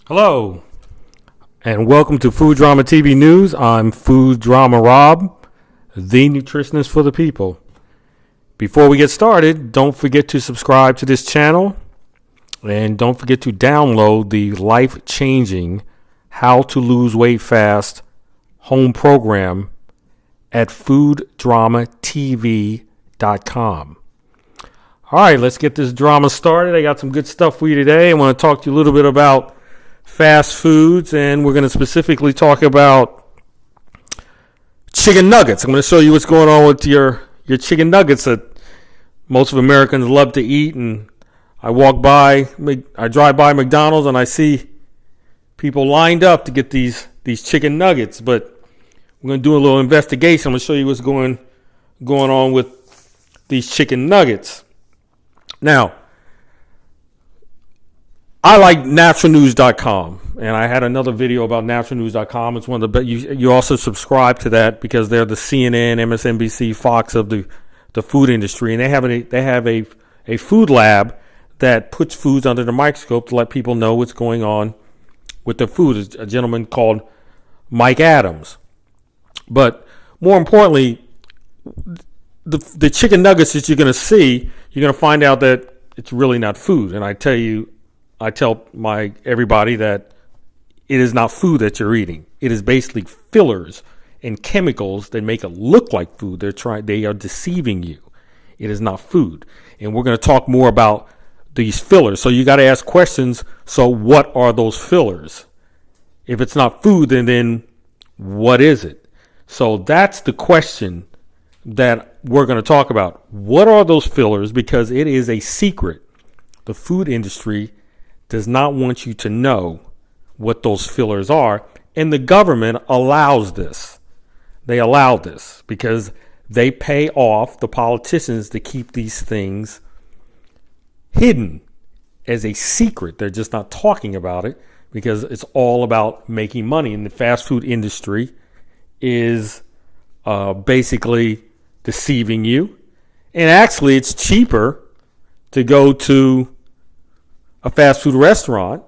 Hello, and welcome to Food Drama TV News. I'm Food Drama Rob, the nutritionist for the people. Before we get started, don't forget to subscribe to this channel, and don't forget to download the life-changing How to Lose Weight Fast home program at fooddramatv.com. All right, let's get this drama started. I got some good stuff for you today. I want to talk to you a little bit about fast foods, and we're going to specifically talk about chicken nuggets. I'm going to show you what's going on with your chicken nuggets that most of Americans love to eat. And I drive by McDonald's and I see people lined up to get these chicken nuggets. But we're going to do a little investigation. I'm going to show you what's going on with these chicken nuggets. Now, I like naturalnews.com, and I had another video about naturalnews.com. It's one of the you also subscribe to that because they're the CNN, MSNBC, Fox of the food industry, and they have a food lab that puts foods under the microscope to let people know what's going on with the food. It's a gentleman called Mike Adams. But more importantly, the chicken nuggets that you're going to see, you're going to find out that it's really not food. And I tell everybody that it is not food that you're eating. It is basically fillers and chemicals that make it look like food. They are deceiving you. It is not food. And we're going to talk more about these fillers. So you got to ask questions. So what are those fillers? If it's not food, then what is it? So that's the question that we're going to talk about. What are those fillers? Because it is a secret. The food industry does not want you to know what those fillers are. And the government allows this. They allow this because they pay off the politicians to keep these things hidden as a secret. They're just not talking about it because it's all about making money. And the fast food industry is basically deceiving you. And actually, it's cheaper to go to a fast food restaurant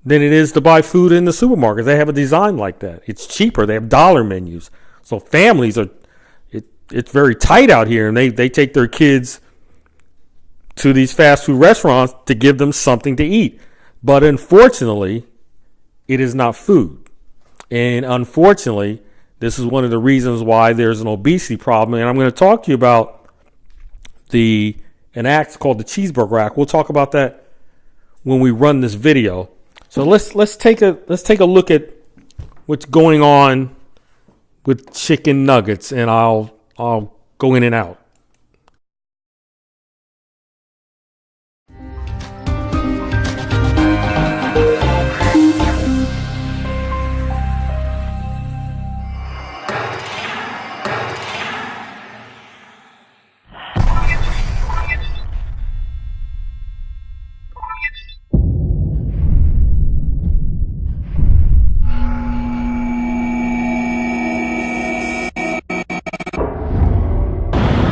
than it is to buy food in the supermarket. They have a design like that. It's cheaper. They have dollar menus. So families it's very tight out here, and they take their kids to these fast food restaurants to give them something to eat. But unfortunately, it is not food. And unfortunately, this is one of the reasons why there's an obesity problem. And I'm going to talk to you about an act called the Cheeseburger Act. We'll talk about that when we run this video. So let's take a look at what's going on with chicken nuggets, and I'll go in and out.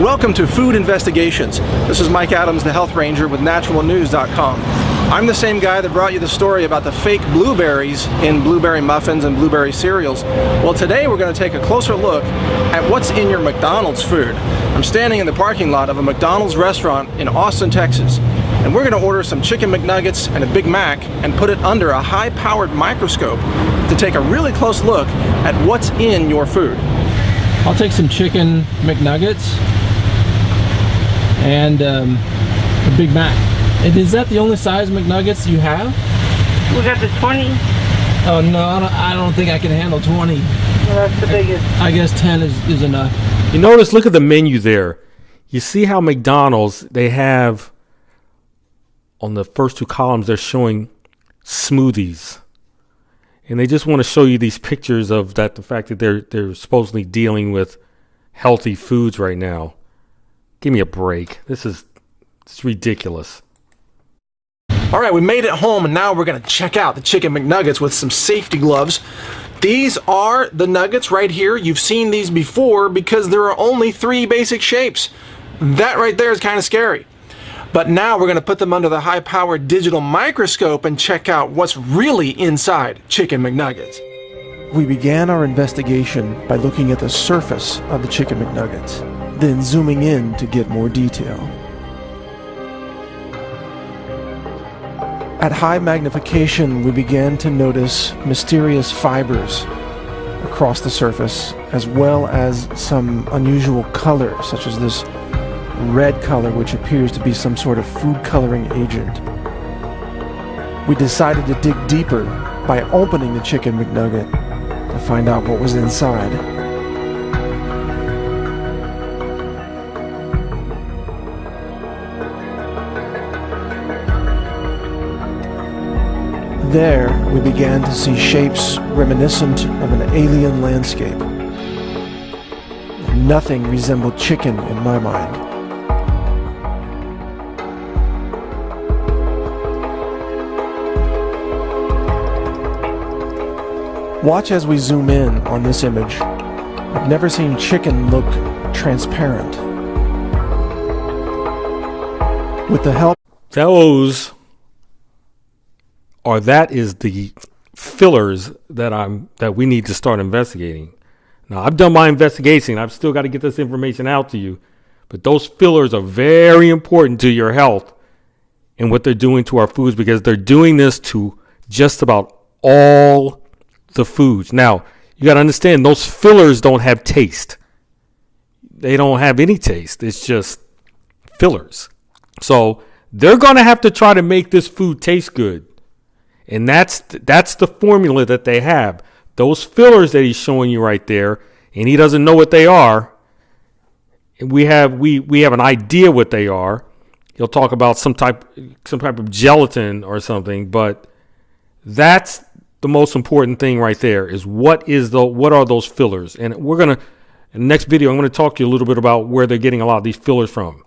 Welcome to Food Investigations. This is Mike Adams, the Health Ranger with naturalnews.com. I'm the same guy that brought you the story about the fake blueberries in blueberry muffins and blueberry cereals. Well, today we're going to take a closer look at what's in your McDonald's food. I'm standing in the parking lot of a McDonald's restaurant in Austin, Texas, and we're going to order some chicken McNuggets and a Big Mac and put it under a high-powered microscope to take a really close look at what's in your food. I'll take some chicken McNuggets and a Big Mac. And is that the only size McNuggets you have? We got the 20. Oh no, I don't think I can handle 20. Well, that's the biggest. I guess 10 is enough. You notice, look at the menu there. You see how McDonald's, they have on the first two columns, they're showing smoothies. And they just want to show you these pictures of that, the fact that they're supposedly dealing with healthy foods right now. Give me a break. It's ridiculous. All right, we made it home, and now we're going to check out the chicken McNuggets with some safety gloves. These are the nuggets right here. You've seen these before because there are only 3 basic shapes. That right there is kind of scary. But now we're going to put them under the high-powered digital microscope and check out what's really inside Chicken McNuggets. We began our investigation by looking at the surface of the Chicken McNuggets, then zooming in to get more detail. At high magnification, we began to notice mysterious fibers across the surface, as well as some unusual color, such as this red color, which appears to be some sort of food coloring agent. We decided to dig deeper by opening the Chicken McNugget to find out what was inside. There, we began to see shapes reminiscent of an alien landscape. Nothing resembled chicken in my mind. Watch as we zoom in on this image. I've never seen chicken look transparent. With the help... That is the fillers that we need to start investigating. Now, I've done my investigation. I've still got to get this information out to you. But those fillers are very important to your health and what they're doing to our foods, because they're doing this to just about all the foods. Now, you got to understand, those fillers don't have taste. They don't have any taste. It's just fillers. So they're going to have to try to make this food taste good. And that's the formula that they have. Those fillers that he's showing you right there, and he doesn't know what they are. We have an idea what they are. He'll talk about some type of gelatin or something, but that's the most important thing right there, is what are those fillers? And in the next video, I'm going to talk to you a little bit about where they're getting a lot of these fillers from.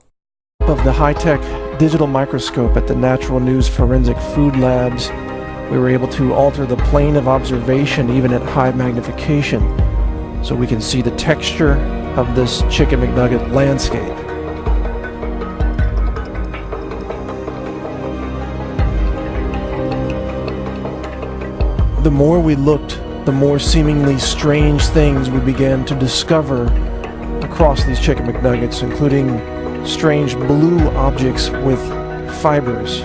Of the high-tech digital microscope at the Natural News Forensic Food Labs, we were able to alter the plane of observation even at high magnification, so we can see the texture of this Chicken McNugget landscape. The more we looked, the more seemingly strange things we began to discover across these Chicken McNuggets, including strange blue objects with fibers.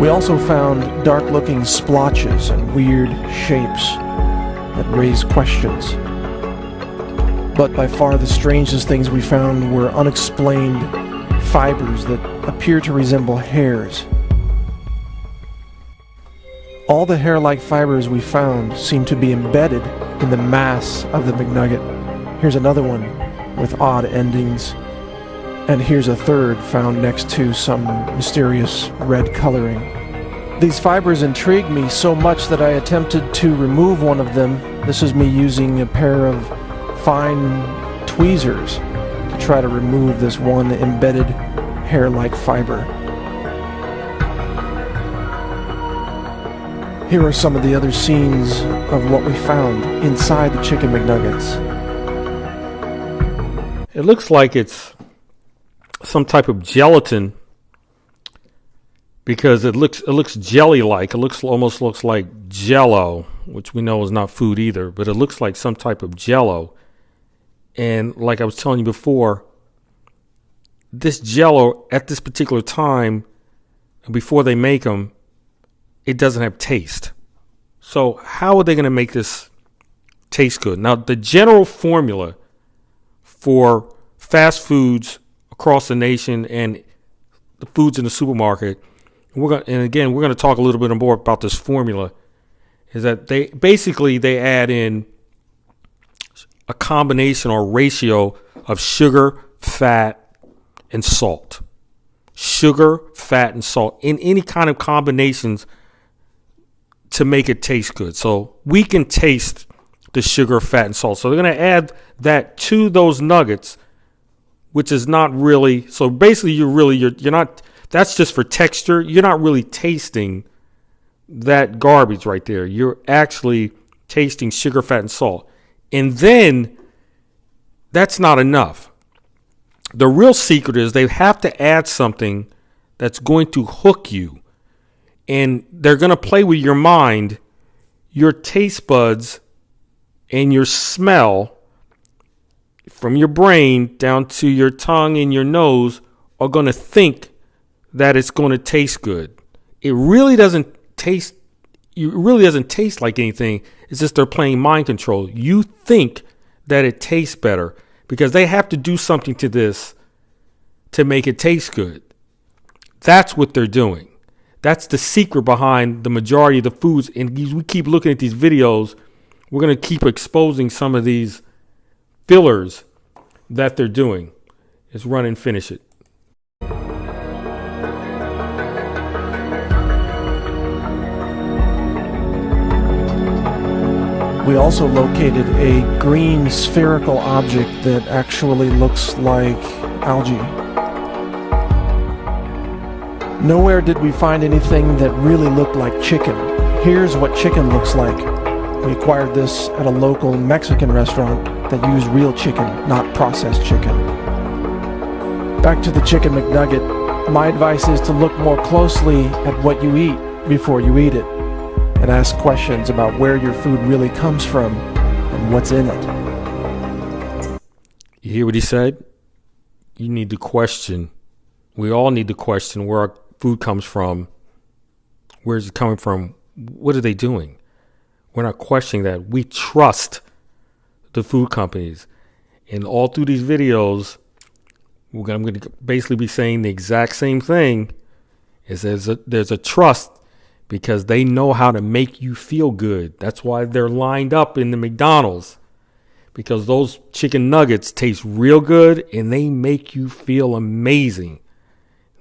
We also found dark-looking splotches and weird shapes that raise questions. But by far the strangest things we found were unexplained fibers that appear to resemble hairs. All the hair-like fibers we found seem to be embedded in the mass of the McNugget. Here's another one with odd endings. And here's a third found next to some mysterious red coloring. These fibers intrigued me so much that I attempted to remove one of them. This is me using a pair of fine tweezers to try to remove this one embedded hair-like fiber. Here are some of the other scenes of what we found inside the Chicken McNuggets. It looks like it's some type of gelatin, because it looks jelly-like. It almost looks like Jello, which we know is not food either, but it looks like some type of Jello. And like I was telling you before, this Jello at this particular time, before they make them, it doesn't have taste. So how are they going to make this taste good? Now, the general formula for fast foods across the nation and the foods in the supermarket, we're going to talk a little bit more about this formula, is that they add in a combination or ratio of sugar, fat, and salt. Sugar, fat, and salt in any kind of combinations to make it taste good. So we can taste the sugar, fat, and salt. So they're going to add that to those nuggets, which is not really, so basically you're not, that's just for texture. You're not really tasting that garbage right there. You're actually tasting sugar, fat, and salt. And then that's not enough. The real secret is they have to add something that's going to hook you. And they're going to play with your mind, your taste buds, and your smell from your brain down to your tongue and your nose are going to think that it's going to taste good. It really doesn't taste. It really doesn't taste like anything. It's just they're playing mind control. You think that it tastes better because they have to do something to this to make it taste good. That's what they're doing. That's the secret behind the majority of the foods. And we keep looking at these videos. We're going to keep exposing some of these fillers that they're doing. Let's run and finish it. We also located a green spherical object that actually looks like algae. Nowhere did we find anything that really looked like chicken. Here's what chicken looks like. We acquired this at a local Mexican restaurant that used real chicken, not processed chicken. Back to the Chicken McNugget. My advice is to look more closely at what you eat before you eat it, and ask questions about where your food really comes from and what's in it. You hear what he said? You need to question. We all need to question where our food comes from. Where is it coming from? What are they doing? We're not questioning that. We trust the food companies. And all through these videos, I'm going to basically be saying the exact same thing. Is there's a trust because they know how to make you feel good. That's why they're lined up in the McDonald's, because those chicken nuggets taste real good and they make you feel amazing.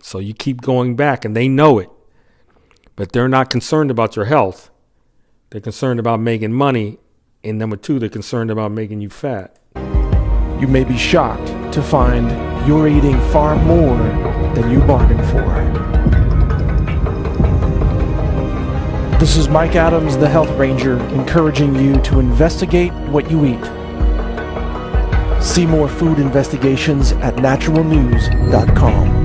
So you keep going back and they know it, but they're not concerned about your health. They're concerned about making money. And number two, they're concerned about making you fat. You may be shocked to find you're eating far more than you bargained for. This is Mike Adams, the Health Ranger, encouraging you to investigate what you eat. See more food investigations at naturalnews.com.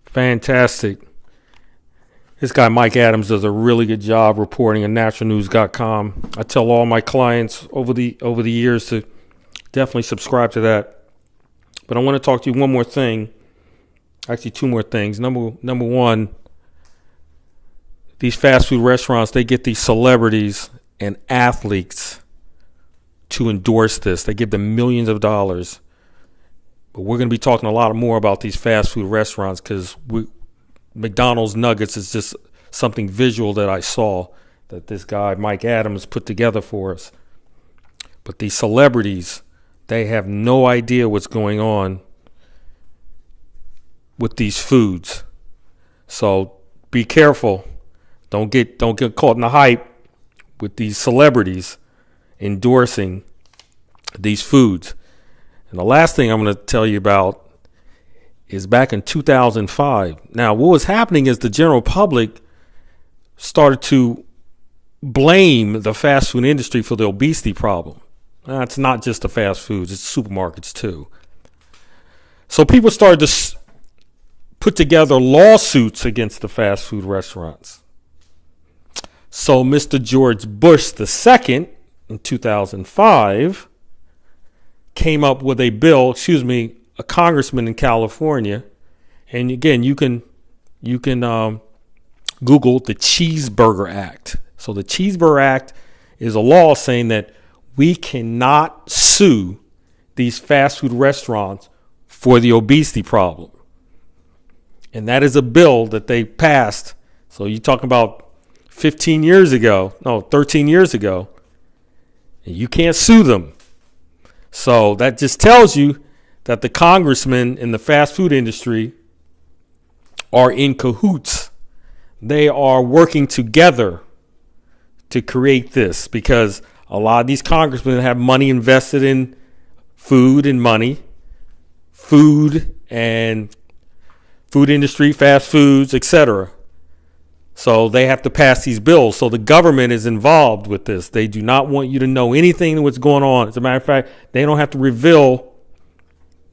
Fantastic. This guy, Mike Adams, does a really good job reporting on naturalnews.com. I tell all my clients over the years to definitely subscribe to that. But I want to talk to you one more thing. Actually, two more things. Number one, these fast food restaurants, they get these celebrities and athletes to endorse this. They give them millions of dollars. But we're going to be talking a lot more about these fast food restaurants because McDonald's nuggets is just something visual that I saw that this guy, Mike Adams, put together for us. But these celebrities, they have no idea what's going on with these foods. So be careful. Don't get caught in the hype with these celebrities endorsing these foods. And the last thing I'm going to tell you about is back in 2005. Now, what was happening is the general public started to blame the fast food industry for the obesity problem. Now, it's not just the fast foods, it's supermarkets too. So people started to put together lawsuits against the fast food restaurants. So Mr. George Bush II in 2005 came up with a bill, a congressman in California. And again, you can Google the Cheeseburger Act. So the Cheeseburger Act is a law saying that we cannot sue these fast food restaurants for the obesity problem. And that is a bill that they passed. So you're talking about 13 years ago. And you can't sue them. So that just tells you that the congressmen in the fast food industry are in cahoots. They are working together to create this because a lot of these congressmen have money invested in food and money. Food and food industry, fast foods, etc. So they have to pass these bills. So the government is involved with this. They do not want you to know anything what's going on. As a matter of fact, they don't have to reveal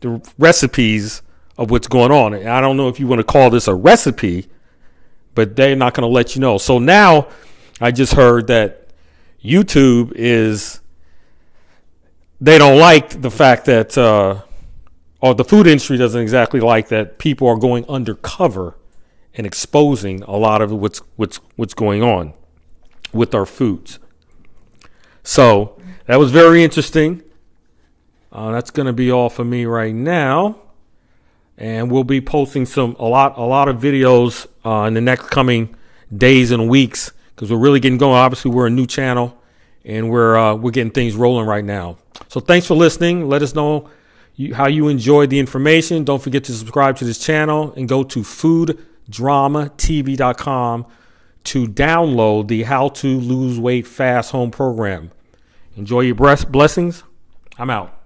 the recipes of what's going on. And I don't know if you want to call this a recipe, but they're not going to let you know. So now I just heard that YouTube they don't like the fact that, or the food industry doesn't exactly like that people are going undercover and exposing a lot of what's going on with our foods. So that was very interesting. That's going to be all for me right now, and we'll be posting a lot of videos in the next coming days and weeks because we're really getting going. Obviously, we're a new channel, and we're getting things rolling right now. So thanks for listening. Let us know how you enjoyed the information. Don't forget to subscribe to this channel and go to fooddramatv.com to download the How to Lose Weight Fast Home program. Enjoy your blessings. I'm out.